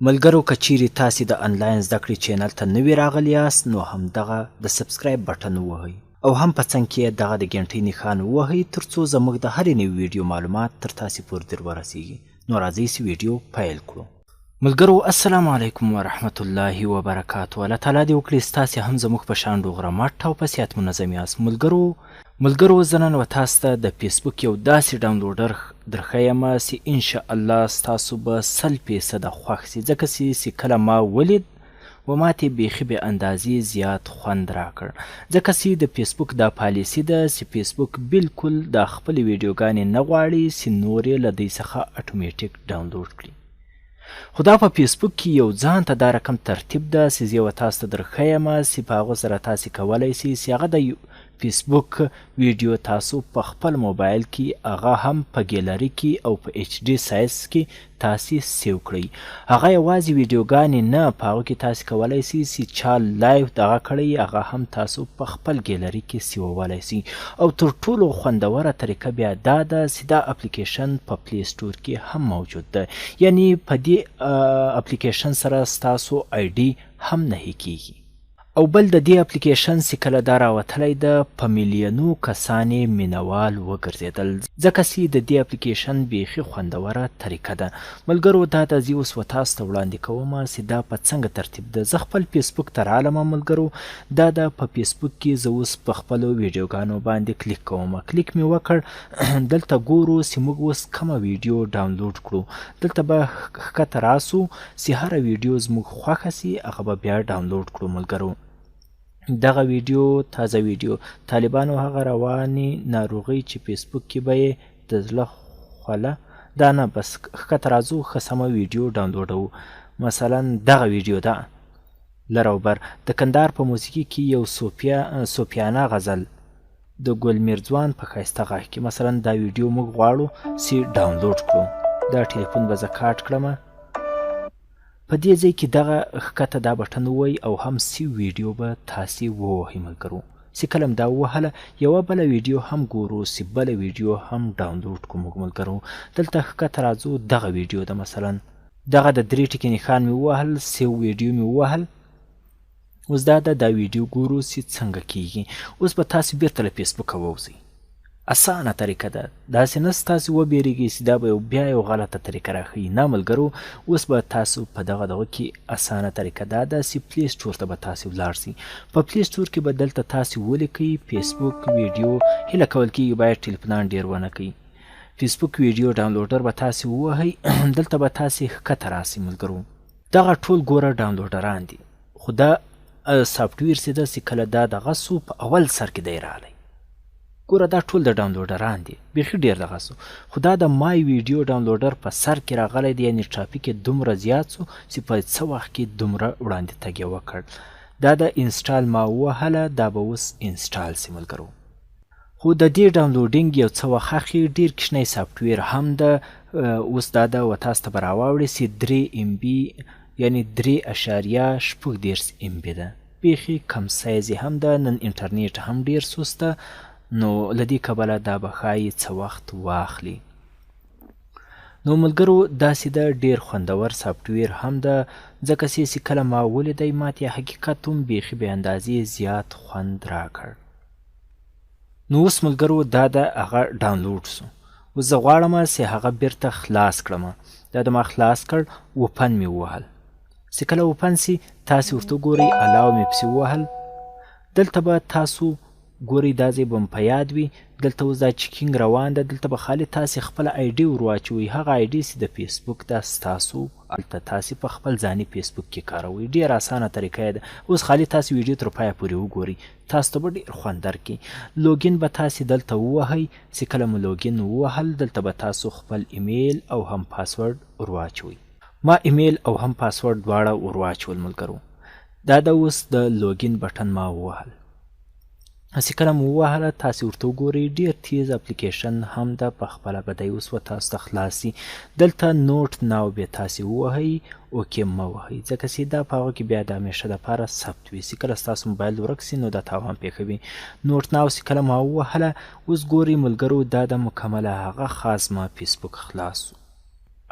ملگرو که چیرې تاسې د انلاین زده کړې چینل ته نوي راغلي یاست نو همدغه د سبسکرایب بټن ووهئ او هم په څنګ کې دغه د ګنټۍ نښان ووهئ تر څو زموږ د هرې نوي ویډیو معلومات تر تاسې پورې در ورسیږي. نو راځئ چې ویډیو پیل کړو. ملګرو السلام علیکم ورحمت الله وبرکاتو. الله تعالی دې وکړي ستاسې هم زموږ په شان ډوغره مټ او په صحت منظم یاست. ملګرو زه نن و تاسو ته د فیسبوک یو داسې ډاونلوډر درښیمه چې انشاءالله ستاسو به 100% خوښ شي، ځکه چې کله ما ولید و ماته بیخي بې اندازې زیات خوند راکړ، ځکه چې د فیسبوک دا پالیسي ده چې فیسبوک بالکل د خپلې ویډیوګانې نه غواړي چې نور یې له دوی څخه اټومیټیک ډاونلوډ کړي. خو دا په فیسبوک کې یو ځان ته دا رقم ترتیب ده چې زه یې تاسو ته درښیمه چې په هغو سره تاسې کولی شئ چې هغه د فیسبوک ویډیو تاسو په خپل موبایل کې هغه هم په ګیلري کې او په HD سایز کې تاسې سیو کړئ. هغه یوازې ویډیوګانې نه، په هغو کې تاسې کولی شئ چې چا لایو دغه کړی هغه هم تاسو په خپل ګیلري کې سیوولی شئ. او تر ټولو خوندوره طریقه بیا دا ده چې دا اپلیکیشن په پلی سټور کې هم موجود ده، یعنی په دې اپلیکیشن سره ستاسو ایډي هم نه کیږي. او بل د دې اپلیکیشن چې کله دا راوتلی ده په میلیونو کسان یې مینوال وګرځېدل، ځکه چې د دې اپلیکیشن بیخي خوندوره طریقه ده. ملګرو دا د زه اوس و تاسو ته وړاندې کومه چې دا په څنګه ترتیب ده. زه خپل فیسبوک ته رالمه ملګرو، دا د په فیسبوک کې زه اوس په خپلو ویډیوګانو باندې کلیک کوم. کلیک مې وکړ، دلته ګورو چې موږ اوس کومه ویډیو ډاونلوډ کړو. دلته به ښکته راسو چې هره ویډیو زموږ خوښه شي هغه به بیا ډاونلوډ کړو. ملګرو دغه ویډیو تازه ویډیو طالبانو هغه رواني ناروغۍ چې فیسبوک کې به یې د زړه خوله دا نه بس ښکته راځو ښه سمه ویډیو ډاونلوډوو. مثلا دغه ویډیو ده لر او بر د کندهار په موسیقي کې یو صوفیانه غزل د ګل میرځوان په ښایسته غږ کې. مثلا دا ویډیو موږ غواړو چې ډاونلوډ کړو. دا ټلیفون به زه کاټ کړمه. په دې ځای کې دغه ښکته دا بټن ووهئ او هم سی ویډیو به تاسې ووهئ. ملګرو چې کله دا ووهله یوه بله ویډیو هم ګورو چې بله ویډیو هم ډاونلوډ کړو. موږ ملګرو دلته ښکته راځو، دغه ویډیو ده مثلا دغه د 3 ټکي نښان مې ووهل، سیو ویډیو مې ووهل. اوس دا ویډیو ګورو چې څنګه کیږي. اوس به تاسې بیرته له فیسبوکه ووځئ. اسانه طریقه ده، داسې نه تاسې وبېرېږئ چې دا به بیا یو غلطه طریقه راښیي. نه ملګرو اوس به تاسو په دغه کې اسانه طریقه دا ده چې پلی سټور ته به تاسې ولاړ شئ. په پلی سټور کې به دلته تاسې ولیکئ فیسبوک ویډیو. هیله کول کېږي باید ټلیفونان ډېر ونه کوئ. فیسبوک ویډیو ډاونلوډر به تاسې ووهئ. دلته به تاسې ښکته راسئ. ملګرو دغه ټول ګوره ډاونلوډران دي، خو دا سافټویر چې ده چې کله دا دغه سو په اول سر کې دی راغلی. ګوره دا ټول د ډاونلوډران دي، بیخي ډېر دغه سو. خو دا د مای ویډیو ډاونلوډر په سر کې راغلی دی، یعنې ټرافیک یې دومره زیات سو چې په څه وخت کې دومره وړاندې تګ یې وکړ. دا د انسټال ما ووهله، دا به اوس انسټال سي. ملګرو خو د دې ډاونلوډینګ یو څه وخت اخلي، ډېر کوچنی سافټویر هم ده. اوس دا د و تاسو ته به راواوړي چې 3 MB یعنې 3.6 MB ده، بیخي کم سایز هم ده. نن انټرنیټ هم ډېر سست ده، نو له دې کبله دا به ښایي څه وخت واخلي. نو ملګرو داسې ده، ډېر خوندور سافټویر هم ده، ځکه چې کله ما ولیدی ماته حقیقت هم بیخي بې اندازې زیات خوند راکړ. نو اوس ملګرو دا د هغه ډاونلوډ سو. اوس زه غواړم چې هغه بیرته خلاص کړم. دا د ما خلاص کړ، اوپن مې ووهل. چې کله اوپن سي تاسې ورته ګورئ، الاو مې پسې ووهل. دلته به تاسو ګورئ دا ځای به م په یاد وي. دلته اوس دا چیکینګ روان ده، دلته به خالي تاسې خپله ایډي ور واچوئ. هغه ایډي چې د فیسبوک دا ستاسو هلته تاسې په خپل ځاني فیسبوک کې کاروئ. ډېر اسانه طریقه یې ده. اوس خالي تاسې ویډیو تر پایه پورې وګورئ، تاسو ته به ډېر خوند درکړي. لوګین به تاسې دلته ووهئ. چې کله مو لوګین ووهل دلته به تاسو خپل ایمیل او هم پاسورډ ور واچوئ. ما ایمیل او هم پاسورډ دواړه ور واچول. ملګرو دا د اوس د لوګین بټن ما ووهل. چې کله مو ووهله تاسې ورته وګورئ، ډېر تیز اپلیکیشن هم ده، په خپله به دی اوس و تاسو ته خلاص شي. دلته نوټ ناو بیا تاسې ووهئ، اوکې مه وهئ، ځکه چې دا په هغه کې بیا د همیشه دپاره ثبت وي. چې کله ستاسو موبایل ورک سي نو دا تاوان پېښوي. نوټ ناو چې کله ما ووهله، اوس ګورئ ملګرو دا د مکمله هغه خاص ما فیسبوک خلاص سو.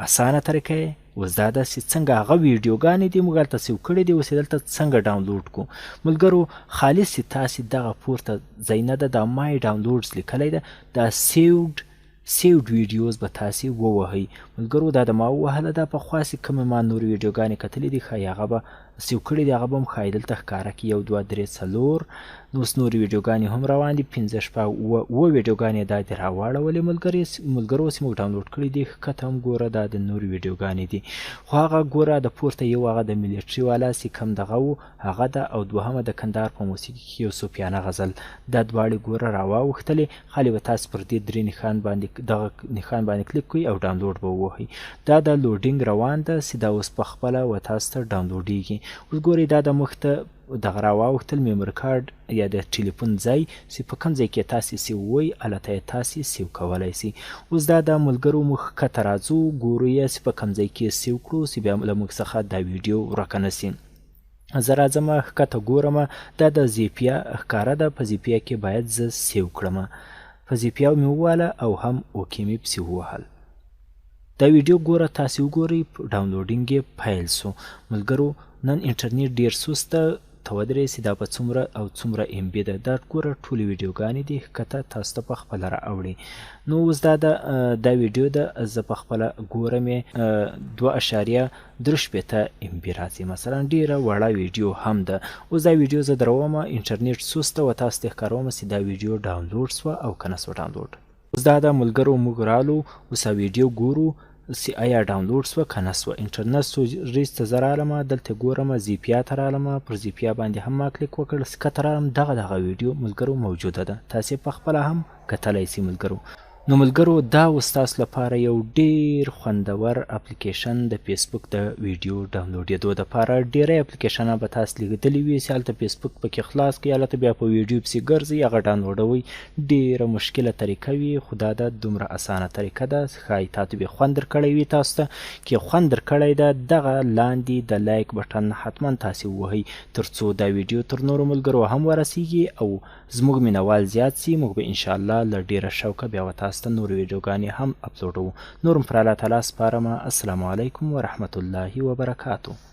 اسانه طریقه یې اوس دا ده چې څنګه هغه ویډیوګانې دي موږ هلته سیو کړي دي، اوس یې دلته څنګه ډاونلوډ کړو. ملګرو خالص چې تاسې دغه پورته ځای نه ده دا مای ډاونلوډز لیکلی ده، دا سیوډ ویډیوز به تاسې ووهئ. ملګرو دا د ما ووهله ده، پخوا چې کومې ما نورې ویډیوګانې کتلې دي ښایي هغه به سیو کړي دي، هغه به هم ښایي دلته ښکاره کړي 1 2 3 4. نو اوس نورې ویډیوګانې هم روان دي، 5 6 اووه ویډیوګانې دا دې راواړولې ملګرو چې موږ ډاونلوډ کړي دي. ښکته هم ګوره دا د نورې ویډیوګانې دي، خو هغه ګوره د پورته یو هغه د ملیټري والا چې کوم دغه و هغه ده، او دوهمه د کندهار په موسیقي کې یو صوفیانه غزل، دا دواړې ګوره راواوښتلې. خالي به تاسو پر دې 3 نښان باندې کلیک کوئ او ډاونلوډ به ووهئ. دا د لوډینګ روان ده چې دا اوس په خپله و تاسو ته ډاونلوډېږي. اوس ګورئ دا د مخ ته دغه راواوښتل میموري کارډ یا د ټلیفون ځای چې په کوم ځای کې تاسې سیووئ هلته یې تاسې سیو کولی سي. اوس دا د ملګرو موږ ښکته راځو، ګورو یې چې په کوم ځای کې سیو کړو چې بیا له موږ څخه دا ویډیو ورکه نه سي. زه راځم ښکته ګورم، دا د زیپیا ښکاره ده، په زیپیا کې باید زه سیو کړم. په زیپیا مې وواله او هم اوکې مې پسې ووهل. دا ویډیو ګوره تاسې وګورئ، ډاونلوډینګ یې پیل سو. ملګرو نن انټرنیټ ډېر سست ده، ته ودرې چې دا په څومره او څومره ام بي ده. دا ګوره ټولې ویډیوګانې دي ښکته تاسو ته په خپله راوړي. نو اوس دا ویډیو ده، زه په خپله ګورم یې 2.3 ام بي راځي، مثلا ډېره وړه ویډیو هم ده. اوس دا ویډیو زه دروم، انټرنیټ سست ده و تاسو ته ښکاروم چې دا ویډیو ډاونلوډ سوه او که نه سوه ډاونلوډ. اوس دا د ملګرو موږ رالو، اوس ویډیو ګورو چې آیا ډاونلوډ سوه که نه سوه. انټرنیټ سټوریج ته زه رالم، دلته ګورم زیپیا ته رالم، پر زیپیا باندې هم ما کلیک وکړ، ښکته رالم، دغه ویډیو ملګرو موجوده ده، تاسې په خپله هم کتلی سي. ملګرو نو ملګرو دا اوس تاسو لپاره یو ډېر خوندور اپلیکیشن د فیسبوک د ویډیو ډاونلوډېدو دپاره. ډېری اپلیکیشنه به تاسو لیدلي وي چې هلته فیسبوک پکې خلاص کړئ، هلته بیا په ویډیو پسې ګرځئ، هغه ډاونلوډوئ. ډېره مشکله طریقه وي، خو دا ده دومره اسانه طریقه ده. ښایي تاسو به خوند درکړی وي. تاسو ته که خوند درکړی ده دغه لاندې د لایک بټن حتما تاسې ووهئ تر څو دا ویډیو تر نورو ملګرو هم ورسیږي او زموږ مینوال زیات سي. موږ به انشاءالله له ډېره شوقه بیا تاسو ته نور ویډیوګانې هم اپلوډوو. نور پر الله تعالی سپارم. السلام علیکم ورحمة الله وبرکاته.